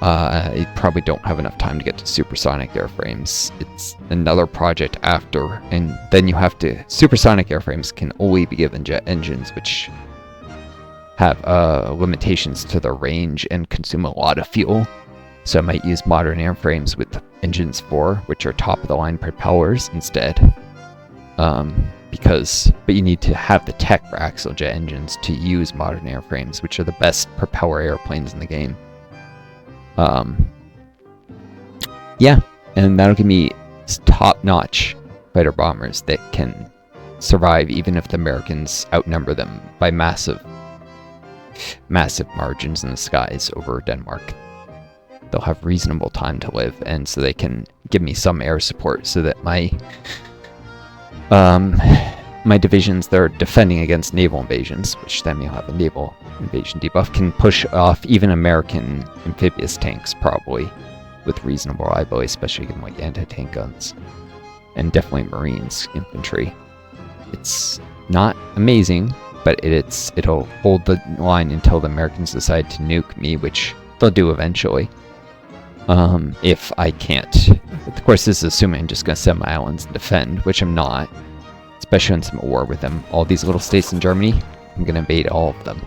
I probably don't have enough time to get to supersonic airframes. It's another project after, and then you have to... Supersonic airframes can only be given jet engines, which have limitations to their range and consume a lot of fuel. So I might use modern airframes with engines 4, which are top-of-the-line propellers instead. But you need to have the tech for axial jet engines to use modern airframes, which are the best propeller airplanes in the game. Yeah, and that'll give me top-notch fighter bombers that can survive even if the Americans outnumber them by massive margins in the skies over Denmark. They'll have reasonable time to live, and so they can give me some air support so that my divisions that are defending against naval invasions, which then you'll have a naval invasion debuff, can push off even American amphibious tanks probably with reasonable reliability, especially given like anti-tank guns, and definitely Marines infantry. It's not amazing, but it'll hold the line until the Americans decide to nuke me, which they'll do eventually. If I can't. Of course, this is assuming I'm just going to send my islands and defend, which I'm not. Especially since I'm at war with them. All these little states in Germany, I'm going to invade all of them.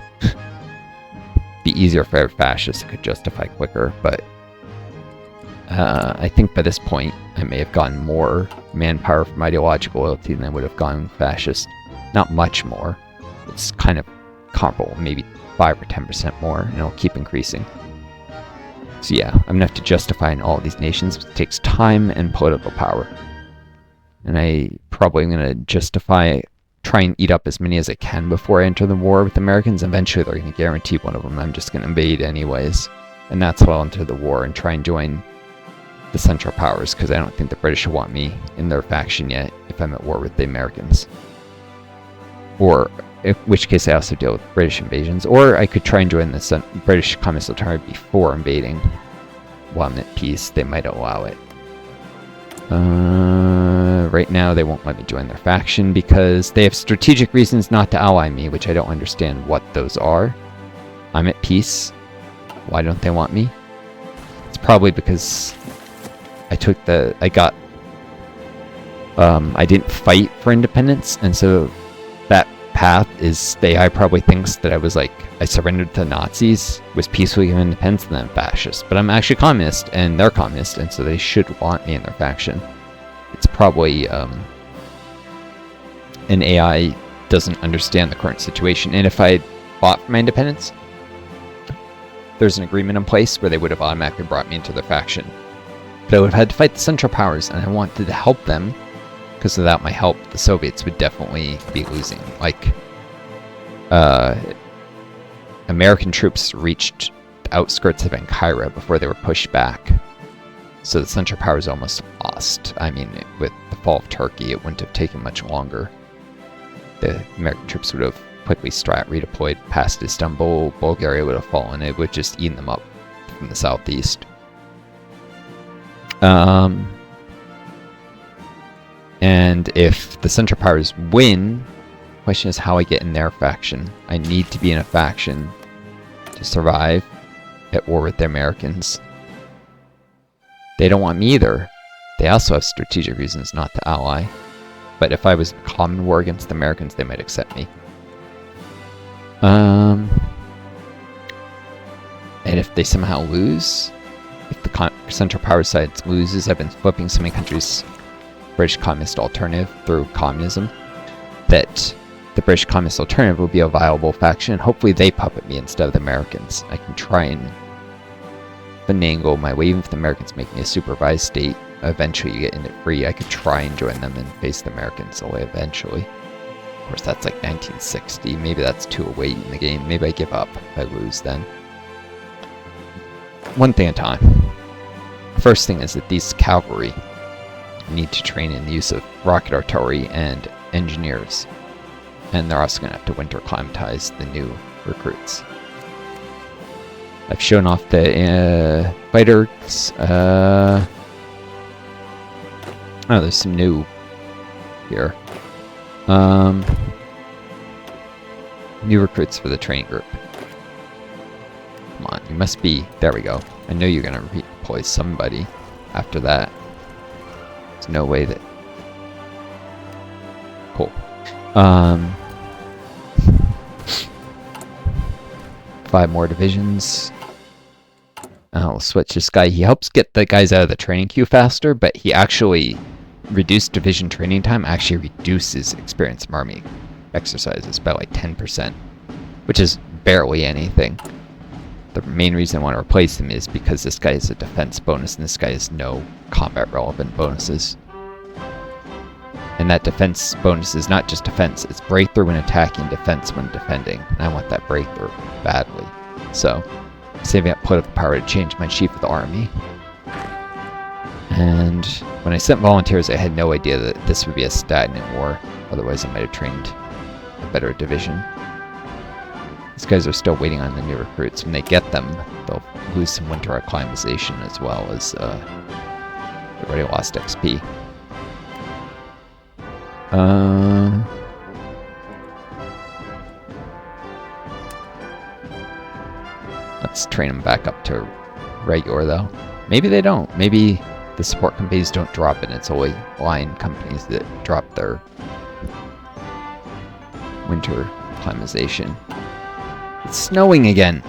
Be easier for every fascist, it could justify quicker, but I think by this point, I may have gotten more manpower from ideological loyalty than I would have gotten fascist. Not much more. It's kind of comparable, maybe 5 or 10% more, and it'll keep increasing. So yeah, I'm going to have to justify in all of these nations. It takes time and political power. And I probably am going to try and eat up as many as I can before I enter the war with the Americans. Eventually they're going to guarantee one of them I'm just going to invade anyways. And that's how I'll enter the war and try and join the Central Powers, because I don't think the British will want me in their faction yet if I'm at war with the Americans. Or, in which case I also deal with British invasions. Or I could try and join the British Communist Alternative before invading. While I'm at peace, they might allow it. Right now they won't let me join their faction because they have strategic reasons not to ally me, which I don't understand what those are. I'm at peace. Why don't they want me? It's probably because I didn't fight for independence, and so that path is, the AI probably thinks that I surrendered to the Nazis, was peacefully given independence, and then fascist. But I'm actually communist, and they're communist, and so they should want me in their faction. It's probably an AI doesn't understand the current situation. And if I fought for my independence, there's an agreement in place where they would have automatically brought me into their faction. But I would have had to fight the Central Powers, and I wanted to help them, because without my help, the Soviets would definitely be losing. Like, American troops reached the outskirts of Ankara before they were pushed back. So the Central Powers almost lost. I mean, with the fall of Turkey, it wouldn't have taken much longer. The American troops would have quickly redeployed past Istanbul. Bulgaria would have fallen. It would just eat them up from the southeast. And if the Central Powers win, the question is how I get in their faction. I need to be in a faction to survive at war with the Americans. They don't want me either. They also have strategic reasons not to ally. But if I was in common war against the Americans, they might accept me. And if they somehow lose, if the Central Power side loses, I've been flipping so many countries British Communist Alternative through communism, that the British Communist Alternative will be a viable faction, and hopefully they puppet me instead of the Americans. I can try and finagle my way, even if the Americans make me a supervised state. Eventually you get in it free. I could try and join them and face the Americans away eventually. Of course, that's like 1960. Maybe that's too late in the game. Maybe I give up if I lose then. One thing at a time. First thing is that these cavalry need to train in the use of rocket artillery and engineers. And they're also going to have to winter climatize the new recruits. I've shown off the fighters. Oh, there's some new here. New recruits for the training group. Come on. You must be... There we go. I know you're gonna redeploy somebody after that. There's no way that... Cool. 5 more divisions. I'll switch this guy. He helps get the guys out of the training queue faster, but he actually... Reduced division training time actually reduces experience from army exercises by like 10%, which is barely anything. The main reason I want to replace him is because this guy is a defense bonus and this guy has no combat relevant bonuses. And that defense bonus is not just defense, it's breakthrough when attacking, defense when defending. And I want that breakthrough badly. So, saving up political power to change my chief of the army. And when I sent volunteers, I had no idea that this would be a stagnant war. Otherwise, I might have trained a better division. These guys are still waiting on the new recruits. When they get them, they'll lose some winter acclimatization as well as they already lost XP. Let's train them back up to regular, though. Maybe they don't. Maybe the support companies don't drop it. It's only line companies that drop their winter acclimatization. It's snowing again.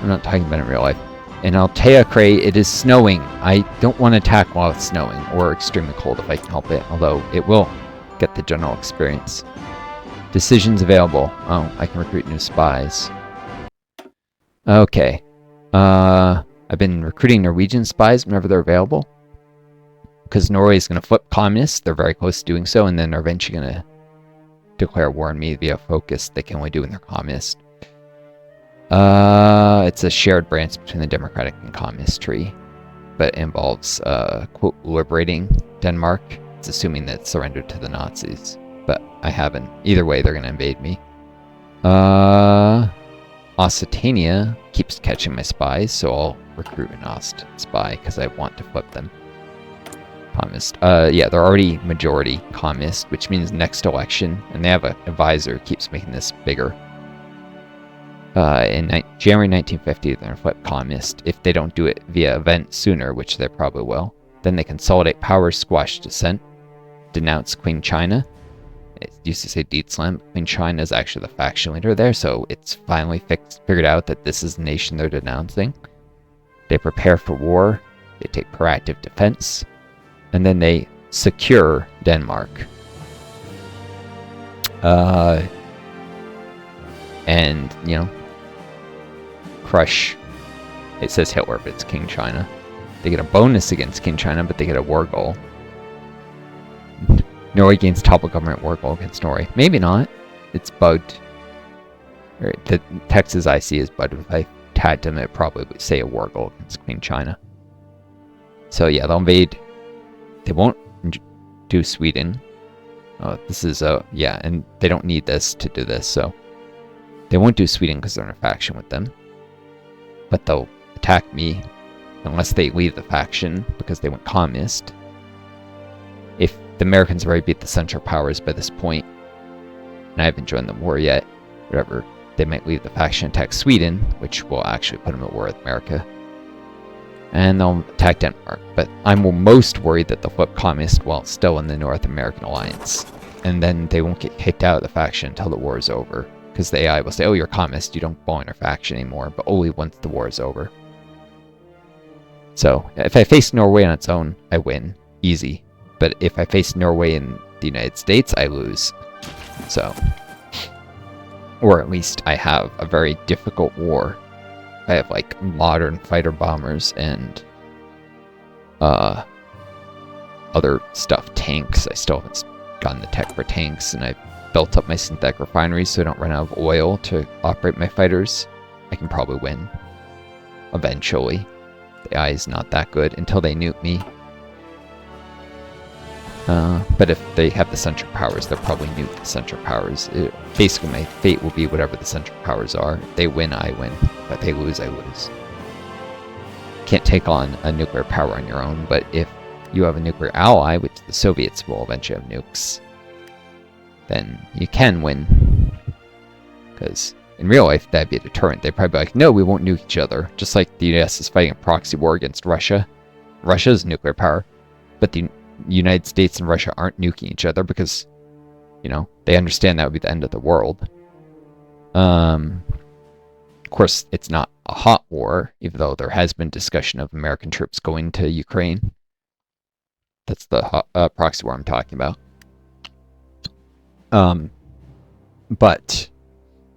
I'm not talking about it in real life. In Altea Cray, it is snowing. I don't want to attack while it's snowing, or extremely cold if I can help it, although it will get the general experience. Decisions available. Oh, I can recruit new spies. Okay. I've been recruiting Norwegian spies whenever they're available. Because Norway is going to flip communist. They're very close to doing so, and then they're eventually going to declare war on me via focus they can only do when they're communist. It's a shared branch between the democratic and communist tree, but it involves, quote, liberating Denmark. It's assuming that it's surrendered to the Nazis, but I haven't. Either way, they're going to invade me. Occitania keeps catching my spies, so I'll recruit an Ost spy because I want to flip them. Communist. Yeah, they're already majority communist, which means next election, and they have an advisor who keeps making this bigger. In January 1950, they're going to flip communist. If they don't do it via event sooner, which they probably will, then they consolidate power, squash dissent, denounce Queen China. It used to say Deutschland. Queen China is actually the faction leader there, so it's finally figured out that this is the nation they're denouncing. They prepare for war, they take proactive defense, and then they secure Denmark. And, you know, crush. It says Hitler, but it's King China. They get a bonus against King China, but they get a war goal. Norway gains topple government war goal against Norway. Maybe not. It's bugged. The Texas IC is bugged. If I tagged them, it probably would say a war goal against Queen China. So yeah, they'll invade. They won't do Sweden. Oh, this is yeah, and they don't need this to do this, so they won't do Sweden because they're in a faction with them. But they'll attack me unless they leave the faction because they went communist. If the Americans have already beat the Central Powers by this point, and I haven't joined the war yet, whatever, they might leave the faction, attack Sweden, which will actually put them at war with America. And they'll attack Denmark. But I'm most worried that they'll flip communist while still in the North American alliance. And then they won't get kicked out of the faction until the war is over. Because the AI will say, oh, you're communist, you don't belong in our faction anymore, but only once the war is over. So, if I face Norway on its own, I win. Easy. But if I face Norway and the United States, I lose. So, or at least I have a very difficult war. I have like modern fighter bombers and other stuff, tanks. I still haven't gotten the tech for tanks, and I've built up my synthetic refineries so I don't run out of oil to operate my fighters. I can probably win eventually. The AI is not that good until they nuke me. But if they have the Central Powers, they'll probably nuke the Central Powers. Basically, my fate will be whatever the Central Powers are. If they win, I win. If they lose, I lose. Can't take on a nuclear power on your own, but if you have a nuclear ally, which the Soviets will eventually have nukes, then you can win. Because In real life, that'd be a deterrent. They'd probably be like, no, we won't nuke each other. Just like the US is fighting a proxy war against Russia. Russia's nuclear power. But the United States and Russia aren't nuking each other because, you know, they understand that would be the end of the world. Of course, it's not a hot war, even though there has been discussion of American troops going to Ukraine. That's the proxy war I'm talking about. But...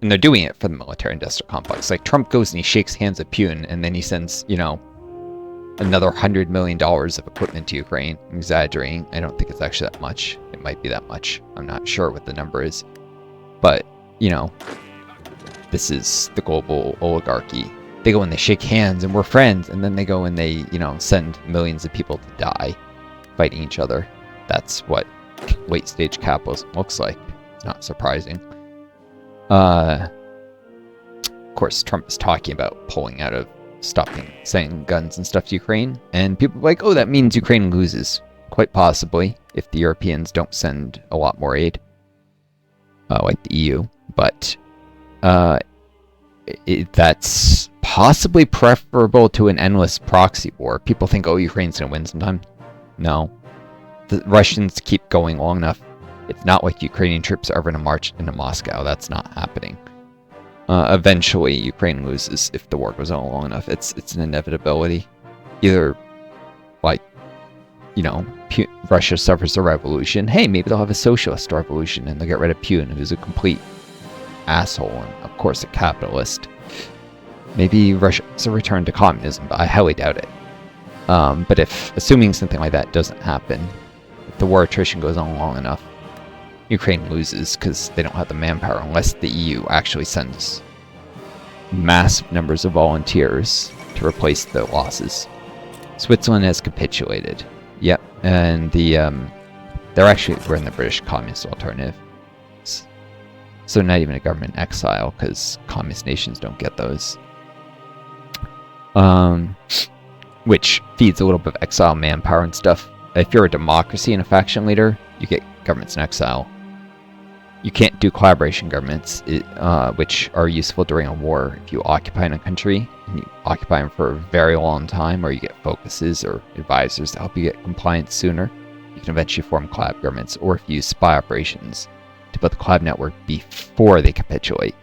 And they're doing it for the military-industrial complex. Like, Trump goes and he shakes hands with Putin, and then he sends, you know, another $100 million of equipment to Ukraine. I'm exaggerating. I don't think it's actually that much. It might be that much. I'm not sure what the number is. But, you know, this is the global oligarchy. They go and they shake hands, and we're friends, and then they go and they, you know, send millions of people to die fighting each other. That's what late-stage capitalism looks like. It's not surprising. Of course, Trump is talking about pulling out of stopping sending guns and stuff to Ukraine, and people are like, oh, that means Ukraine loses. Quite possibly, if the Europeans don't send a lot more aid, like the EU. But that's possibly preferable to an endless proxy war. People think, oh, Ukraine's going to win sometime. No. The Russians keep going long enough. It's not like Ukrainian troops are ever going to march into Moscow. That's not happening. Eventually, Ukraine loses if the war goes on long enough. It's an inevitability. Either, like, you know, Russia suffers a revolution. Hey, maybe they'll have a socialist revolution and they'll get rid of Putin, who's a complete asshole and, of course, a capitalist. Maybe Russia's a return to communism, but I highly doubt it. But if, assuming something like that doesn't happen, if the war attrition goes on long enough, Ukraine loses because they don't have the manpower unless the EU actually sends massive numbers of volunteers to replace the losses. Switzerland has capitulated. Yep, and they're actually in the British communist alternative. So not even a government exile because communist nations don't get those. Which feeds a little bit of exile manpower and stuff. If you're a democracy and a faction leader, you get governments in exile. You can't do collaboration governments, which are useful during a war. If you occupy in a country, and you occupy them for a very long time, or you get focuses or advisors to help you get compliance sooner, you can eventually form collab governments, or if you use spy operations to build the collab network before they capitulate.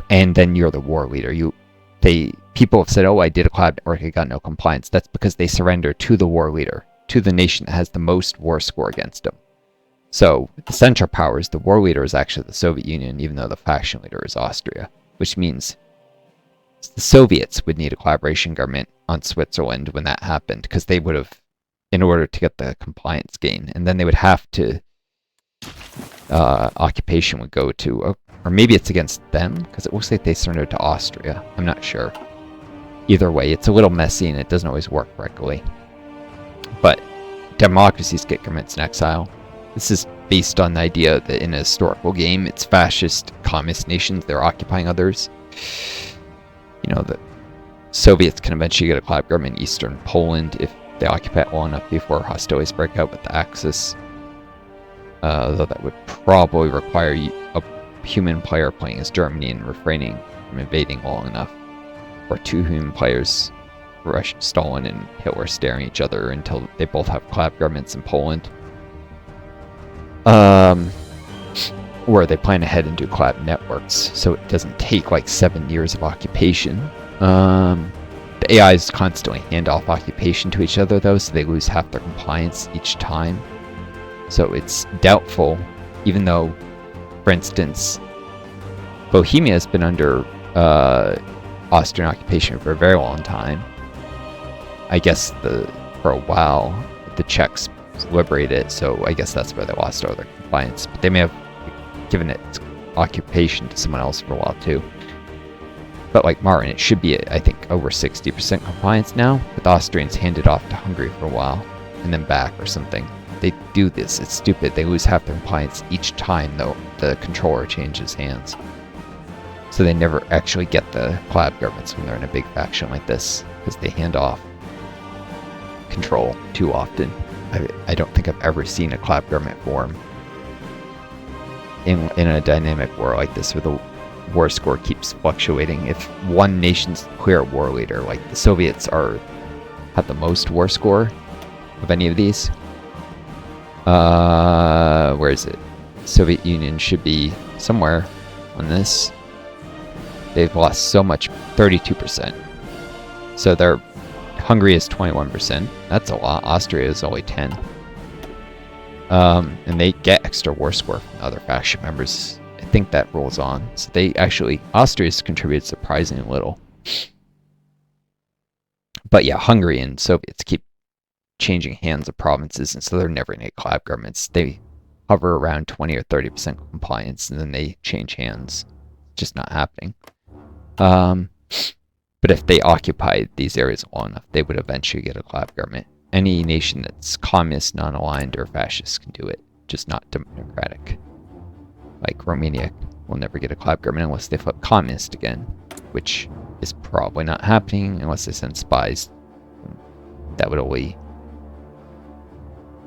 And then you're the war leader. People have said, oh, I did a collab network, I got no compliance. That's because they surrender to the war leader, to the nation that has the most war score against them. So, the Central Powers, the war leader is actually the Soviet Union, even though the faction leader is Austria. Which means the Soviets would need a collaboration government on Switzerland when that happened, because they would have, in order to get the compliance gain, and then they would have to, occupation would go to, or maybe it's against them, because it looks like they surrendered to Austria. I'm not sure. Either way, it's a little messy and it doesn't always work correctly. But democracies get governments in exile. This is based on the idea that in a historical game, it's fascist communist nations, they're occupying others. You know, the Soviets can eventually get a collab government in Eastern Poland if they occupy it long enough before hostilities break out with the Axis. Though that would probably require a human player playing as Germany and refraining from invading long enough. Or two human players, Stalin and Hitler, staring at each other until they both have collab governments in Poland. Or they plan ahead and do collab networks, so it doesn't take like 7 years of occupation. The AIs constantly hand off occupation to each other though, so they lose half their compliance each time. So it's doubtful, even though, for instance, Bohemia has been under Austrian occupation for a very long time. I guess for a while the Czechs liberated it, so I guess that's where they lost all their compliance. But they may have given it occupation to someone else for a while too. But like Martin, it should be, I think, over 60% compliance now, with Austrians handed off to Hungary for a while, and then back or something. They do this, it's stupid. They lose half their compliance each time, though, the controller changes hands. So they never actually get the collab governments when they're in a big faction like this, because they hand off control too often. I don't think I've ever seen a collab government form in a dynamic war like this, where the war score keeps fluctuating. If one nation's clear war leader, like the Soviets have the most war score of any of these. Where is it? Soviet Union should be somewhere on this. They've lost so much, 32%. So Hungary is 21%. That's a lot. Austria is only 10. And they get extra war score from the other faction members. I think that rolls on. So Austria's contributed surprisingly little. But yeah, Hungary and Soviets keep changing hands of provinces, and so they're never in collab governments. They hover around 20 or 30% compliance, and then they change hands. Just not happening. But if they occupied these areas long enough, they would eventually get a collab government. Any nation that's communist, non-aligned, or fascist can do it, just not democratic. Like Romania will never get a collab government unless they flip communist again, which is probably not happening unless they send spies. That would only...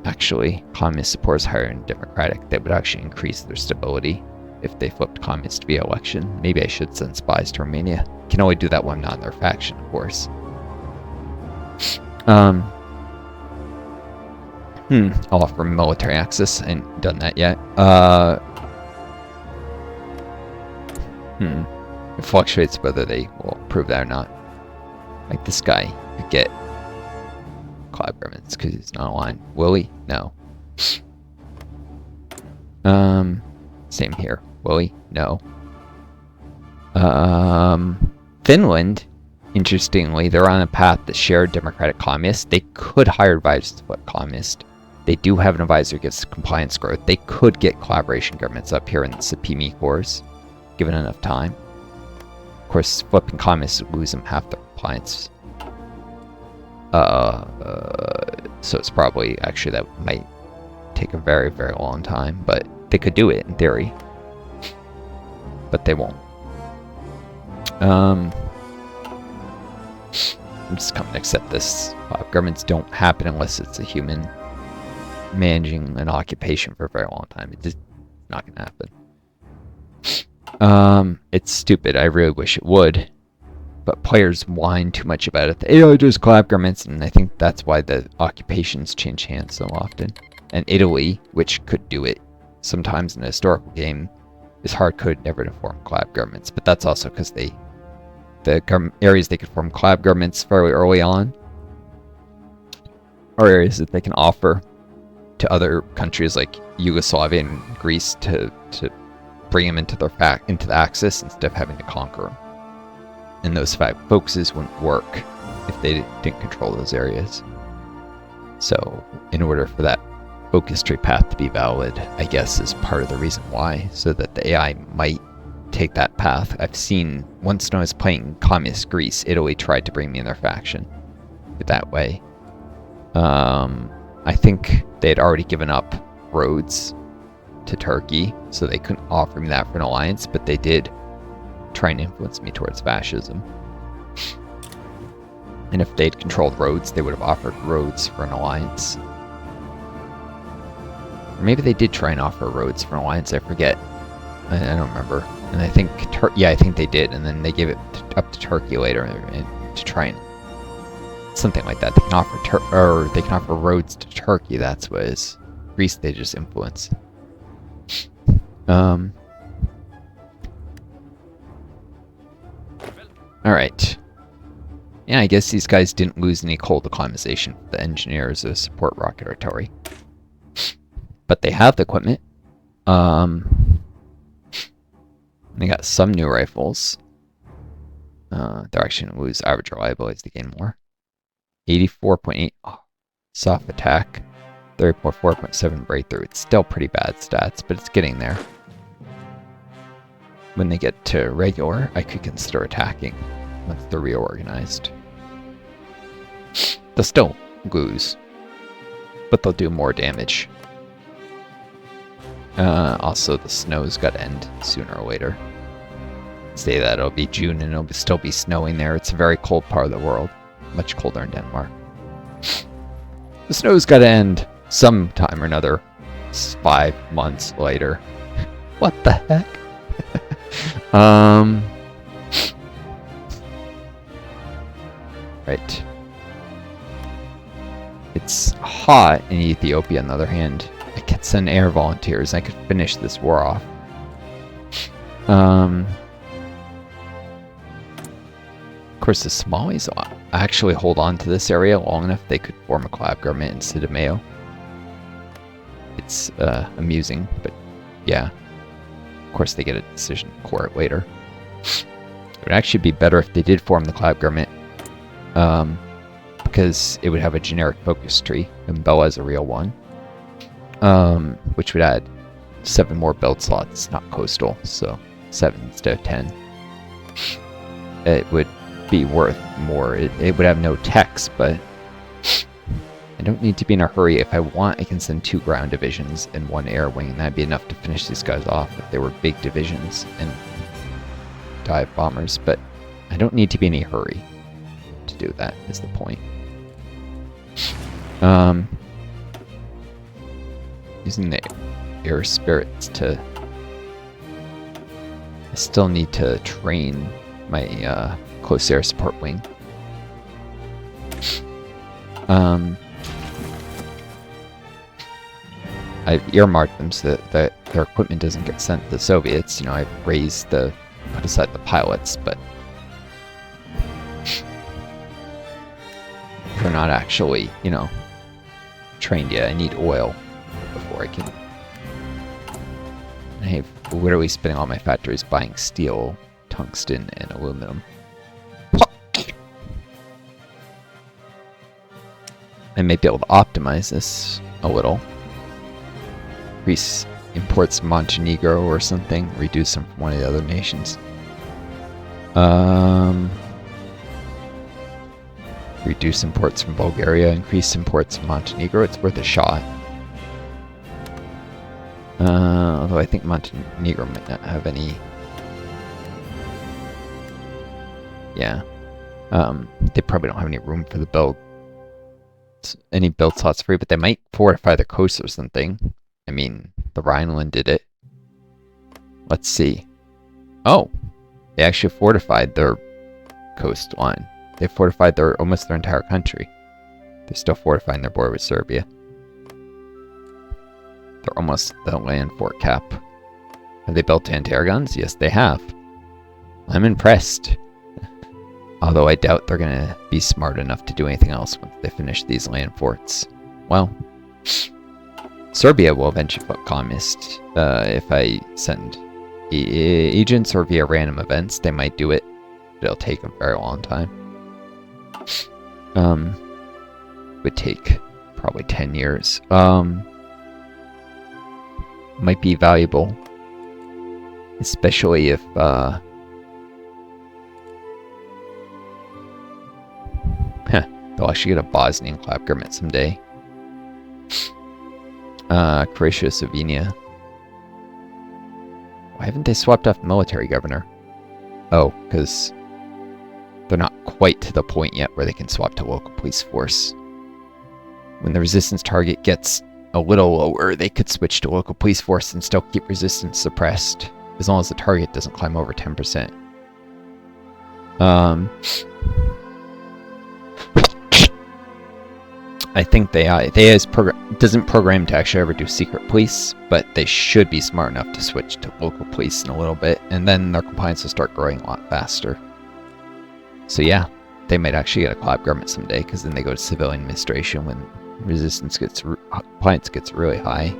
Actually, communist support is higher than democratic. That would actually increase their stability if they flipped communist via election. Maybe I should send spies to Romania. Can only do that when I'm not in their faction, of course. I'll offer military access. I ain't done that yet. It fluctuates whether they will approve that or not. Like this guy could get collab governments because he's not aligned. Will he? No. Same here. Will he? No. Finland, interestingly, they're on a path to share democratic communist. They could hire advisors to flip communist. They do have an advisor who gets compliance growth. They could get collaboration governments up here in the Sapimi cores, given enough time. Of course, flipping communists would lose them half their compliance. So it's probably, actually, that might take a very, very long time, but they could do it in theory. But they won't. I'm just coming to accept this. Governments don't happen unless it's a human managing an occupation for a very long time. It's just not going to happen. It's stupid. I really wish it would. But players whine too much about it. They just collab governments, and I think that's why the occupations change hands so often. And Italy, which could do it sometimes in a historical game, is hard-coded never to form collab governments. But that's also because the areas they could form collab governments fairly early on are areas that they can offer to other countries like Yugoslavia and Greece to bring them into the Axis instead of having to conquer them. And those focuses wouldn't work if they didn't control those areas. So in order for that focus tree path to be valid, I guess is part of the reason why, so that the AI might take that path. I've seen, once when I was playing Communist Greece, Italy tried to bring me in their faction that way. I think they had already given up roads to Turkey, so they couldn't offer me that for an alliance, but they did try and influence me towards fascism. And if they'd controlled roads, they would have offered roads for an alliance. Or maybe they did try and offer roads for an alliance, I forget. I don't remember. And I think, I think they did, and then they gave it up to Turkey later to try and something like that. They can offer roads to Turkey. That's what it is. Greece, they just influence. Alright. Yeah, I guess these guys didn't lose any cold acclimatization for the engineers or support rocket artillery. But they have the equipment. They got some new rifles. They're actually going to lose average reliability as they gain more. 84.8 soft attack. 30.4.7 breakthrough. It's still pretty bad stats, but it's getting there. When they get to regular, I could consider attacking once they're reorganized. They'll still lose, but they'll do more damage. Also, the snow's got to end sooner or later. Say that it'll be June and it'll still be snowing there. It's a very cold part of the world, much colder in Denmark. The snow's got to end sometime or another. 5 months later. What the heck? Right. It's hot in Ethiopia, on the other hand. I could send air volunteers. I could finish this war off. Of course, the Somalis actually hold on to this area long enough they could form a collab government in Sidamayo. It's amusing, but yeah. Of course, they get a decision in court later. It would actually be better if they did form the collab government, because it would have a generic focus tree, and Bella is a real one, which would add 7 more build slots, not coastal, so 7 instead of 10. It would be worth more. It would have no text, but I don't need to be in a hurry. If I want, I can send 2 ground divisions and 1 air wing, and that'd be enough to finish these guys off if they were big divisions and dive bombers, but I don't need to be in any hurry to do that, is the point. Using the air spirits to... I still need to train my close air support wing. I've earmarked them so that their equipment doesn't get sent to the Soviets. You know, I've put aside the pilots, but they're not actually, you know, trained yet. I need oil before I can... I have literally spending all my factories buying steel, tungsten, and aluminum. I may be able to optimize this a little. Increase imports from Montenegro or something. Reduce them from one of the other nations. Reduce imports from Bulgaria. Increase imports from Montenegro. It's worth a shot. Although I think Montenegro might not have any... Yeah. They probably don't have any room for the build. Any build slots free, but they might fortify the coast or something. I mean, the Rhineland did it. Let's see. Oh! They actually fortified their coastline. They fortified almost their entire country. They're still fortifying their border with Serbia. They're almost the land fort cap. Have they built anti-air guns? Yes, they have. I'm impressed. Although I doubt they're going to be smart enough to do anything else once they finish these land forts. Well, Serbia will eventually flip communist if I send agents or via random events. They might do it, but it'll take a very long time. Would take probably 10 years. Might be valuable, especially if they'll actually get a Bosnian collab government someday. Croatia, Slovenia. Why haven't they swapped off the military governor? Oh, because they're not quite to the point yet where they can swap to local police force. When the resistance target gets a little lower, they could switch to local police force and still keep resistance suppressed, as long as the target doesn't climb over 10%. I think they doesn't program to actually ever do secret police, but they should be smart enough to switch to local police in a little bit, and then their compliance will start growing a lot faster. So yeah, they might actually get a collab government someday, because then they go to civilian administration when compliance gets really high.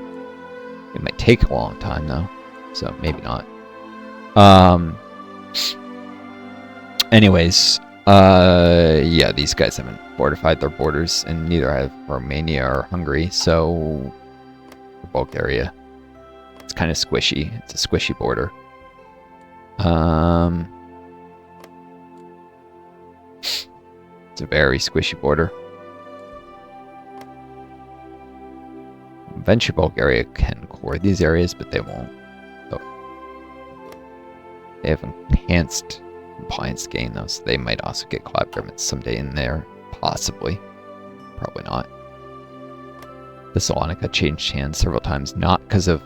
It might take a long time though, so maybe not. Anyways, yeah, these guys haven't fortified their borders, and neither have Romania or Hungary, so Bulgaria. It's kind of squishy. It's a squishy border. It's a very squishy border. Eventually Bulgaria can core these areas, but they won't. So they have enhanced compliance gain though, so they might also get collab governments someday in there. Possibly. Probably not. Thessalonica changed hands several times, not because of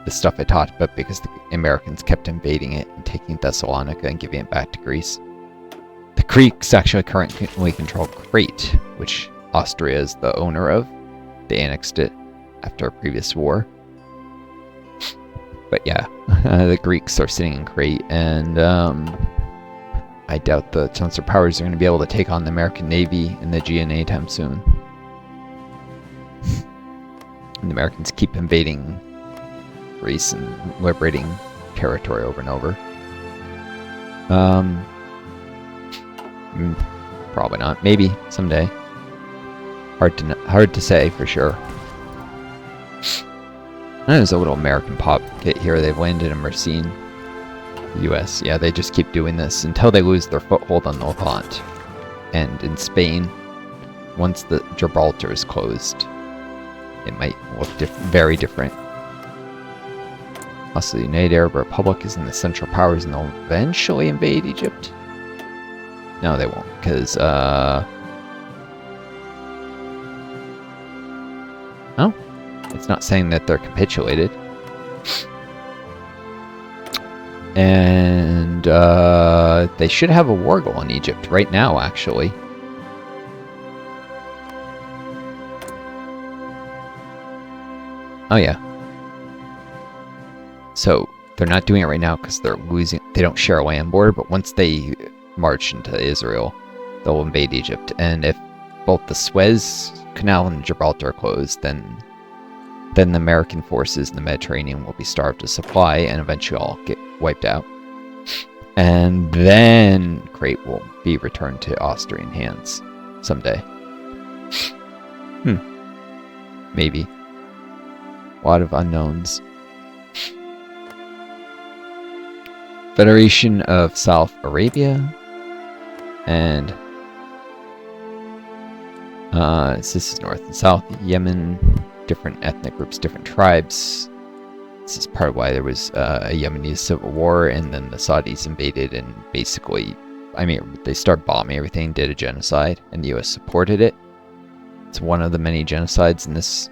the stuff I talked about because the Americans kept invading it and taking Thessalonica and giving it back to Greece. The Greeks actually currently control Crete, which Austria is the owner of. They annexed it after a previous war. But yeah, the Greeks are sitting in Crete, and I doubt the Chancellor powers are going to be able to take on the American Navy in the Aegean anytime soon. And the Americans keep invading Greece and liberating territory over and over. Probably not. Maybe someday. Hard to say for sure. There's a little American pocket here. They've landed in Mersin, U.S. Yeah, they just keep doing this until they lose their foothold on the Levant. And in Spain, once the Gibraltar is closed, it might look very different. Also, the United Arab Republic is in the Central Powers and they'll eventually invade Egypt. No, they won't, because, oh, it's not saying that they're capitulated. And, they should have a war goal in Egypt right now, actually. Oh, yeah. So, they're not doing it right now because they're losing, they don't share a land border, but once they march into Israel, they'll invade Egypt. And if both the Suez Canal and Gibraltar are closed, then the American forces in the Mediterranean will be starved of supply and eventually all get wiped out. And then Crete will be returned to Austrian hands someday. Maybe. A lot of unknowns. Federation of South Arabia. And this is North and South Yemen. Different ethnic groups, different tribes. This is part of why there was a Yemeni civil war, and then the Saudis invaded and basically, I mean, they started bombing everything, did a genocide, and the US supported it. It's one of the many genocides in this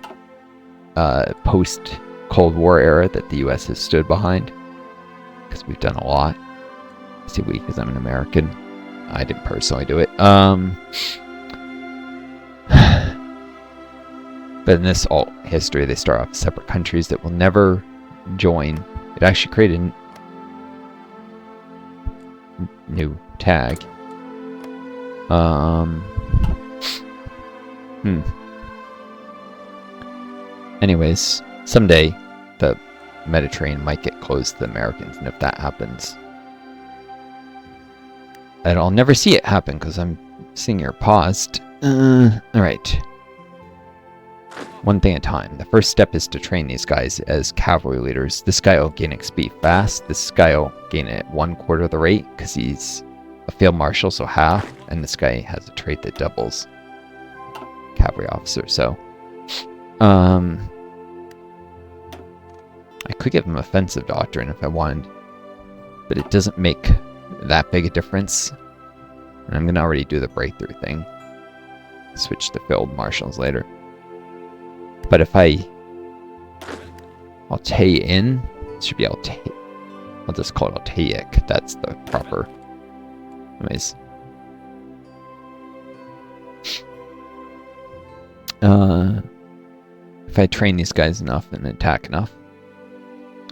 post-Cold War era that the US has stood behind, because we've done a lot. I say we because I'm an American. I didn't personally do it. But in this alt history, they start off as separate countries that will never join. It actually created a new tag. Anyways, someday the Mediterranean might get closed to the Americans, and if that happens, and I'll never see it happen because I'm seeing here paused. Alright. One thing at a time. The first step is to train these guys as cavalry leaders. This guy will gain XP fast. This guy will gain it at 1/4 of the rate because he's a field marshal, so half. And this guy has a trait that doubles cavalry officer. So, I could give him offensive doctrine if I wanted, but it doesn't make that big a difference. And I'm gonna already do the breakthrough thing. Switch to field marshals later. But if I'll in, it should be I'll just call it Altaic. That's the proper. Anyways. If I train these guys enough and attack enough,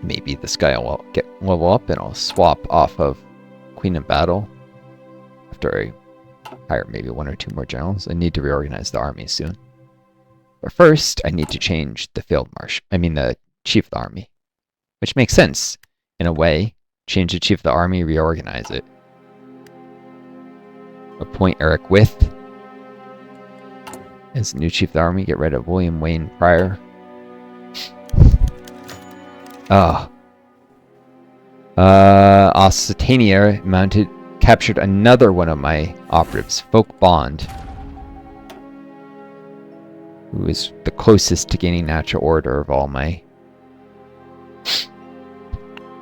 maybe this guy will get level up and I'll swap off of Queen of Battle after I hire maybe 1 or 2 more generals. I need to reorganize the army soon. But first, I need to change the the chief of the army. Which makes sense, in a way. Change the chief of the army, reorganize it. Appoint Eric With as the new chief of the army. Get rid of William Wayne Pryor. Occitania captured another one of my operatives, Folk Bond, who is the closest to gaining natural order of all my...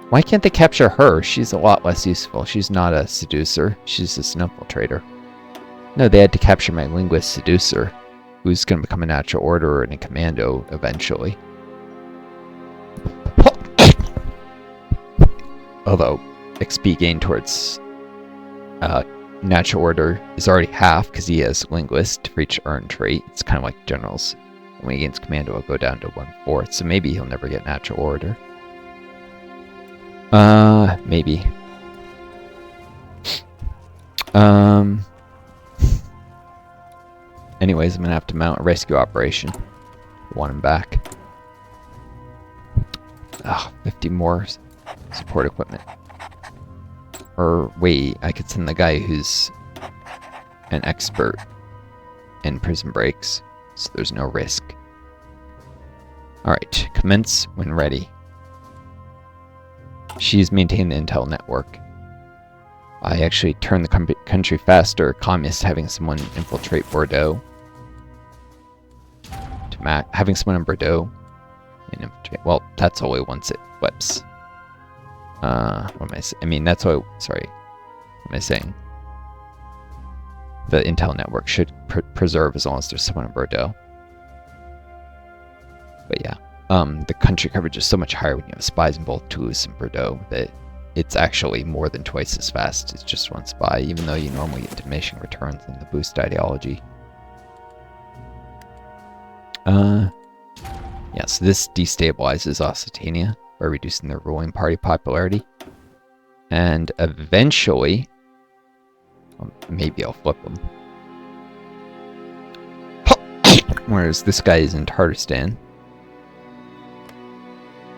Why can't they capture her? She's a lot less useful. She's not a seducer. She's just an infiltrator. No, they had to capture my linguist seducer, who's going to become a natural orderer and a commando eventually. Although XP gained towards natural order is already half because he has linguist for each earned trait. It's kind of like generals. When he gains commando, it'll go down to 1/4. So maybe he'll never get natural order. Maybe. Anyways, I'm gonna have to mount a rescue operation. I want him back. 50 more support equipment. Or wait, I could send the guy who's an expert in prison breaks, so there's no risk. Alright, commence when ready. She's maintained the intel network. I actually turned the country faster. Communist having someone infiltrate Bordeaux. Having someone in Bordeaux. And infiltrate. Well, that's only once it flips. What am I saying? I mean, that's all. Sorry. What am I saying? The intel network should preserve as long as there's someone in Bordeaux. But yeah. The country coverage is so much higher when you have spies in both Toulouse and Bordeaux that it's actually more than twice as fast as just one spy, even though you normally get diminishing returns on the boost ideology. Yeah, so this destabilizes Occitania by reducing their ruling party popularity. And eventually, maybe I'll flip them. Whereas this guy is in Tartarstan.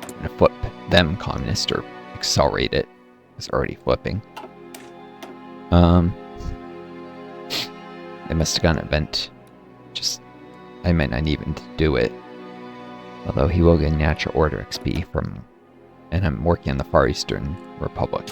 I'm gonna flip them communist, or accelerate it. It's already flipping. They must have got an event. I might not even do it. Although he will get natural order XP from, and I'm working on the Far Eastern Republic.